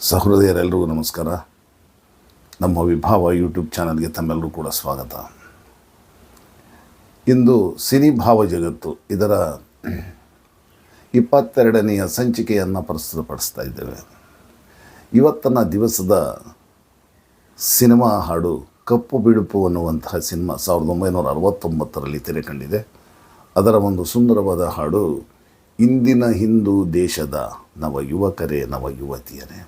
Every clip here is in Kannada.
ಸಹೃದಯರೆಲ್ಲರಿಗೂ ನಮಸ್ಕಾರ. ನಮ್ಮ ವಿಭಾವ ಯೂಟ್ಯೂಬ್ ಚಾನಲ್ಗೆ ತಮ್ಮೆಲ್ಲರೂ ಕೂಡ ಸ್ವಾಗತ. ಇಂದು ಸಿನಿಭಾವ ಜಗತ್ತು ಇದರ 22ನೆಯ ಸಂಚಿಕೆಯನ್ನು ಪ್ರಸ್ತುತಪಡಿಸ್ತಾ ಇದ್ದೇವೆ. ಇವತ್ತಿನ ದಿವಸದ ಸಿನಿಮಾ ಹಾಡು ಕಪ್ಪು ಬಿಳುಪು ಅನ್ನುವಂತಹ ಸಿನಿಮಾ 1969ರಲ್ಲಿ ತೆರೆ ಕಂಡಿದೆ. ಅದರ ಒಂದು ಸುಂದರವಾದ ಹಾಡು ಇಂದಿನ ಹಿಂದೂ ದೇಶದ ನವ ಯುವಕರೇ ನವ ಯುವತಿಯರೇ.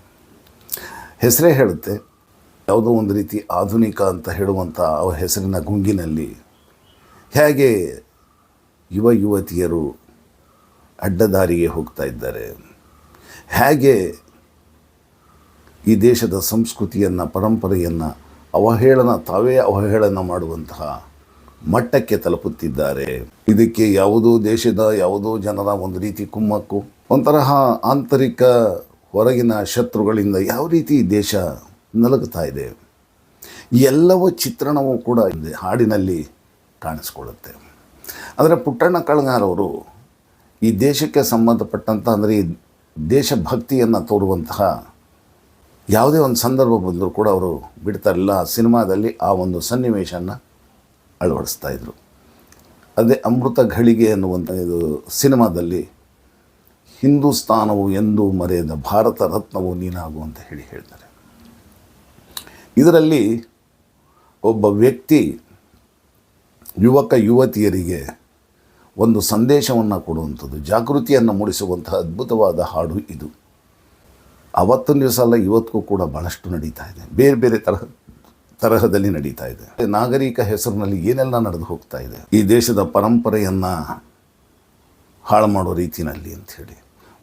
ಹೆಸರೇ ಹೇಳುತ್ತೆ, ಯಾವುದೋ ಒಂದು ರೀತಿ ಆಧುನಿಕ ಅಂತ ಹೇಳುವಂಥ ಆ ಹೆಸರಿನ ಗುಂಗಿನಲ್ಲಿ ಹೇಗೆ ಯುವ ಯುವತಿಯರು ಅಡ್ಡದಾರಿಗೆ ಹೋಗ್ತಾ ಇದ್ದಾರೆ, ಹೇಗೆ ಈ ದೇಶದ ಸಂಸ್ಕೃತಿಯನ್ನು ಪರಂಪರೆಯನ್ನು ತಾವೇ ಅವಹೇಳನ ಮಾಡುವಂತಹ ಮಟ್ಟಕ್ಕೆ ತಲುಪುತ್ತಿದ್ದಾರೆ. ಇದಕ್ಕೆ ಯಾವುದೋ ದೇಶದ ಯಾವುದೋ ಜನರ ಒಂದು ರೀತಿ ಕುಮ್ಮಕ್ಕು, ಒಂತರಹ ಆಂತರಿಕ ಹೊರಗಿನ ಶತ್ರುಗಳಿಂದ ಯಾವ ರೀತಿ ದೇಶ ನಲುಗುತ್ತಾ ಇದೆ, ಎಲ್ಲವೂ ಚಿತ್ರಣವೂ ಕೂಡ ಹಾಡಿನಲ್ಲಿ ಕಾಣಿಸ್ಕೊಳ್ಳುತ್ತೆ. ಆದರೆ ಪುಟ್ಟಣ್ಣ ಕಳಗಾರವರು ಈ ದೇಶಕ್ಕೆ ಸಂಬಂಧಪಟ್ಟಂಥ ಅಂದರೆ ಈ ದೇಶಭಕ್ತಿಯನ್ನು ತೋರುವಂತಹ ಯಾವುದೇ ಒಂದು ಸಂದರ್ಭ ಬಂದರೂ ಕೂಡ ಅವರು ಬಿಡ್ತಾರಿಲ್ಲ. ಸಿನಿಮಾದಲ್ಲಿ ಆ ಒಂದು ಸನ್ನಿವೇಶನ ಅಳವಡಿಸ್ತಾಯಿದ್ರು. ಅದೇ ಅಮೃತ ಘಳಿಗೆ ಅನ್ನುವಂಥ ಇದು ಸಿನಿಮಾದಲ್ಲಿ ಹಿಂದೂಸ್ತಾನವು ಎಂದೂ ಮರೆಯದ ಭಾರತ ರತ್ನವು ನೀನಾಗು ಅಂತ ಹೇಳ್ತಾರೆ. ಇದರಲ್ಲಿ ಒಬ್ಬ ವ್ಯಕ್ತಿ ಯುವಕ ಯುವತಿಯರಿಗೆ ಒಂದು ಸಂದೇಶವನ್ನು ಕೊಡುವಂಥದ್ದು, ಜಾಗೃತಿಯನ್ನು ಮೂಡಿಸುವಂತಹ ಅದ್ಭುತವಾದ ಹಾಡು ಇದು. ಅವತ್ತಿನ ದಿವಸ ಅಲ್ಲ, ಇವತ್ತಿಗೂ ಕೂಡ ಭಾಳಷ್ಟು ನಡೀತಾ ಇದೆ, ಬೇರೆ ಬೇರೆ ತರಹದಲ್ಲಿ ನಡೀತಾ ಇದೆ. ನಾಗರಿಕ ಹೆಸರಿನಲ್ಲಿ ಏನೆಲ್ಲ ನಡೆದು ಹೋಗ್ತಾ ಇದೆ ಈ ದೇಶದ ಪರಂಪರೆಯನ್ನು ಹಾಳು ಮಾಡೋ ರೀತಿಯಲ್ಲಿ ಅಂಥೇಳಿ.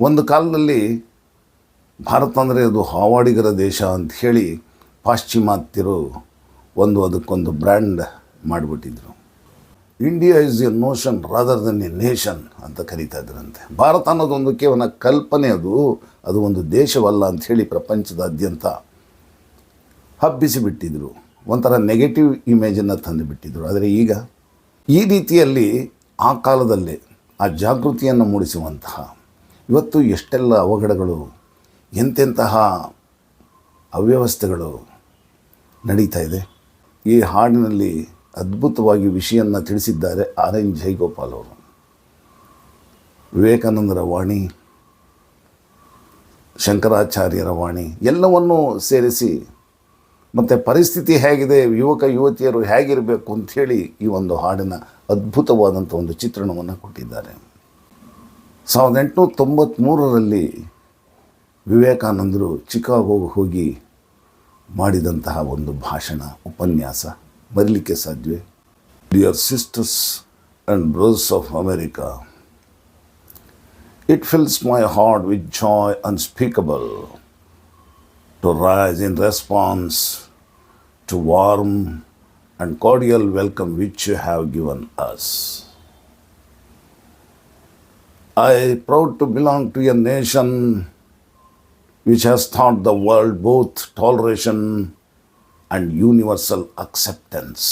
ಒಂದು ಕಾಲದಲ್ಲಿ ಭಾರತ ಅಂದರೆ ಅದು ಹಾವಾಡಿಗರ ದೇಶ ಅಂಥೇಳಿ ಪಾಶ್ಚಿಮಾತ್ಯರು ಅದಕ್ಕೊಂದು ಬ್ರ್ಯಾಂಡ್ ಮಾಡಿಬಿಟ್ಟಿದ್ರು. India is a notion rather than a nation ಅಂತ ಕರೀತಾ ಇದ್ರಂತೆ. ಭಾರತ ಅನ್ನೋದೊಂದು ಕೇವಲ ಕಲ್ಪನೆ, ಅದು ಒಂದು ದೇಶವಲ್ಲ ಅಂಥೇಳಿ ಪ್ರಪಂಚದಾದ್ಯಂತ ಹಬ್ಬಿಸಿಬಿಟ್ಟಿದ್ರು. ಒಂಥರ ನೆಗೆಟಿವ್ ಇಮೇಜನ್ನು ತಂದುಬಿಟ್ಟಿದ್ರು. ಆದರೆ ಈಗ ಈ ರೀತಿಯಲ್ಲಿ ಆ ಕಾಲದಲ್ಲೇ ಆ ಜಾಗೃತಿಯನ್ನು ಮೂಡಿಸುವಂತಹ ಇವತ್ತು ಎಷ್ಟೆಲ್ಲ ಅವಘಡಗಳು, ಎಂತೆಂತಹ ಅವ್ಯವಸ್ಥೆಗಳು ನಡೀತಾ ಇದೆ. ಈ ಹಾಡಿನಲ್ಲಿ ಅದ್ಭುತವಾಗಿ ವಿಷಯವನ್ನು ತಿಳಿಸಿದ್ದಾರೆ RN ಜಯಗೋಪಾಲ್ ಅವರು. ವಿವೇಕಾನಂದರ ವಾಣಿ, ಶಂಕರಾಚಾರ್ಯರ ವಾಣಿ ಎಲ್ಲವನ್ನೂ ಸೇರಿಸಿ, ಮತ್ತು ಪರಿಸ್ಥಿತಿ ಹೇಗಿದೆ, ಯುವಕ ಯುವತಿಯರು ಹೇಗಿರಬೇಕು ಅಂಥೇಳಿ ಈ ಒಂದು ಹಾಡಿನ ಅದ್ಭುತವಾದಂಥ ಒಂದು ಚಿತ್ರಣವನ್ನು ಕೊಟ್ಟಿದ್ದಾರೆ. 1893ರಲ್ಲಿ ವಿವೇಕಾನಂದರು ಚಿಕಾಗೋಗೆ ಹೋಗಿ ಮಾಡಿದಂತಹ ಒಂದು ಭಾಷಣ, ಉಪನ್ಯಾಸ ಬರಲಿಕ್ಕೆ ಸಾಧ್ಯವೇ? Dear sisters and brothers of America, it fills my heart with joy unspeakable to rise in response to warm and cordial welcome which you have given us. I am proud to belong to a nation which has taught the world both toleration and universal acceptance.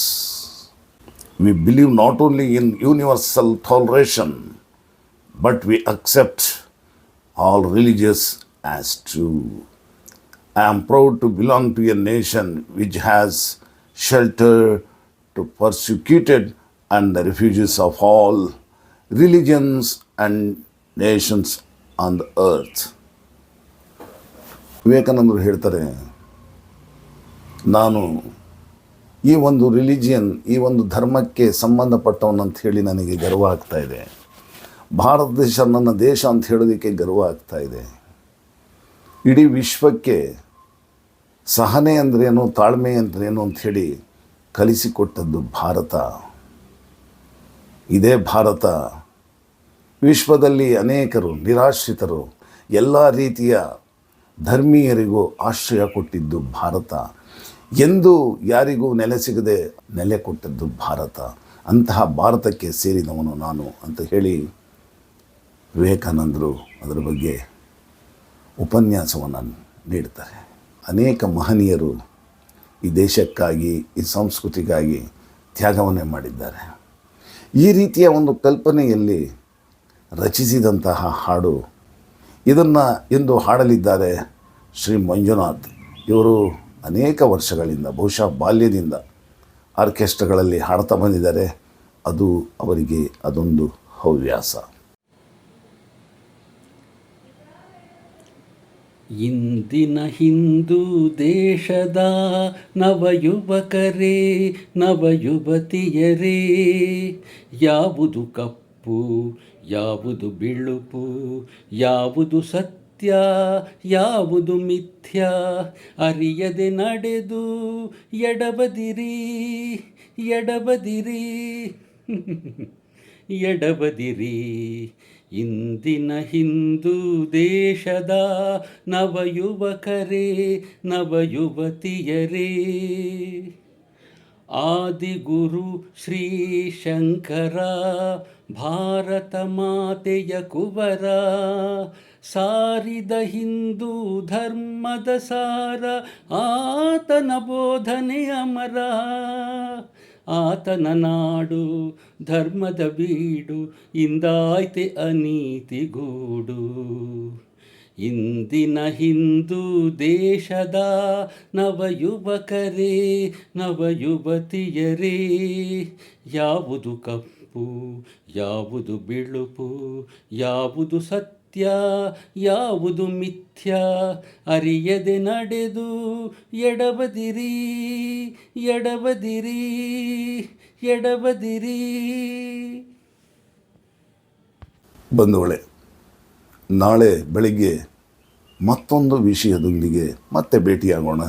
We believe not only in universal toleration, but we accept all religions as true. I am proud to belong to a nation which has sheltered to persecuted and the refugees of all religions and nations on the earth. ವಿವೇಕಾನಂದರು ಹೇಳ್ತಾರೆ, ನಾನು ಈ ಒಂದು ರಿಲಿಜಿಯನ್, ಈ ಒಂದು ಧರ್ಮಕ್ಕೆ ಸಂಬಂಧಪಟ್ಟವನು ಅಂತ ಹೇಳಿ ನನಗೆ ಗರ್ವ ಆಗ್ತಾ ಇದೆ. ಭಾರತ ದೇಶ ನನ್ನ ದೇಶ ಅಂತ ಹೇಳೋದಕ್ಕೆ ಗರ್ವ ಆಗ್ತಾ ಇದೆ. ಇಡೀ ವಿಶ್ವಕ್ಕೆ ಸಹನೆ ಅಂದ್ರೇನು, ತಾಳ್ಮೆ ಅಂದ್ರೇನು ಅಂಥೇಳಿ ಕಲಿಸಿಕೊಟ್ಟದ್ದು ಭಾರತ. ಇದೇ ಭಾರತ ವಿಶ್ವದಲ್ಲಿ ಅನೇಕರು ನಿರಾಶ್ರಿತರು, ಎಲ್ಲ ರೀತಿಯ ಧರ್ಮೀಯರಿಗೂ ಆಶ್ರಯ ಕೊಟ್ಟಿದ್ದು ಭಾರತ. ಎಂದು ಯಾರಿಗೂ ನೆಲೆ ಸಿಗದೆ ನೆಲೆ ಕೊಟ್ಟದ್ದು ಭಾರತ. ಅಂತಹ ಭಾರತಕ್ಕೆ ಸೇರಿದವನು ನಾನು ಅಂತ ಹೇಳಿ ವಿವೇಕಾನಂದರು ಅದರ ಬಗ್ಗೆ ಉಪನ್ಯಾಸವನ್ನು ನೀಡ್ತಾರೆ. ಅನೇಕ ಮಹನೀಯರು ಈ ದೇಶಕ್ಕಾಗಿ, ಈ ಸಂಸ್ಕೃತಿಗಾಗಿ ತ್ಯಾಗವನ್ನೇ ಮಾಡಿದ್ದಾರೆ. ಈ ರೀತಿಯ ಒಂದು ಕಲ್ಪನೆಯಲ್ಲಿ ರಚಿಸಿದಂತಹ ಹಾಡು ಇದನ್ನು ಇಂದು ಹಾಡಲಿದ್ದಾರೆ ಶ್ರೀ ಮಂಜುನಾಥ್ ಇವರು ಅನೇಕ ವರ್ಷಗಳಿಂದ ಬಹುಶಃ ಬಾಲ್ಯದಿಂದ ಆರ್ಕೆಸ್ಟ್ರಾಗಳಲ್ಲಿ ಹಾಡ್ತಾ ಬಂದಿದ್ದಾರೆ. ಅದು ಅವರಿಗೆ ಅದೊಂದು ಹವ್ಯಾಸ. ಇಂದಿನ ಹಿಂದೂ ದೇಶದ ನವಯುವಕರೇ, ನವಯುವತಿಯರೇ, ಯಾವುದು ಕಪ್ಪು, ಯಾವುದು ಬಿಳುಪು, ಯಾವುದು ಸತ್ಯ, ಯಾವುದು ಮಿಥ್ಯ ಅರಿಯದೆ ನಡೆದು ಎಡಬದಿರಿ, ಎಡಬದಿರಿ, ಎಡಬದಿರಿ. ಇಂದಿನ ಹಿಂದೂ ದೇಶದ ನವಯುವಕರೇ, ನವಯುವತಿಯರೇ, ಆದಿಗುರು ಶ್ರೀ ಶಂಕರ ಭಾರತ ಮಾತೆಯ ಕುವರ, ಸಾರಿದ ಹಿಂದೂ ಧರ್ಮದ ಸಾರ, ಆತನ ಬೋಧನೆ ಅಮರ. ಆತನ ನಾಡು ಧರ್ಮದ ಬೀಡು, ಇಂದಾಯ್ತೆ ಅನೀತಿಗೂಡು. ಇಂದಿನ ಹಿಂದೂ ದೇಶದ ನವಯುವಕರೇ, ನವಯುವತಿಯರೇ, ಯಾವುದು ಕಪ್ಪು, ಯಾವುದು ಬಿಳುಪು, ಯಾವುದು ಸತ್ಯ, ಯಾವುದು ಮಿಥ್ಯ ಅರಿಯದೆ ನಡೆದು ಎಡಬದಿರಿ, ಎಡಬದಿರಿ, ಎಡಬದಿರಿ. ಬಂಧುಗಳೇ, ನಾಳೆ ಬೆಳಿಗ್ಗೆ ಮತ್ತೊಂದು ವಿಷಯದೊಂದಿಗೆ ಮತ್ತೆ ಭೇಟಿಯಾಗೋಣ.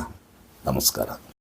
ನಮಸ್ಕಾರ.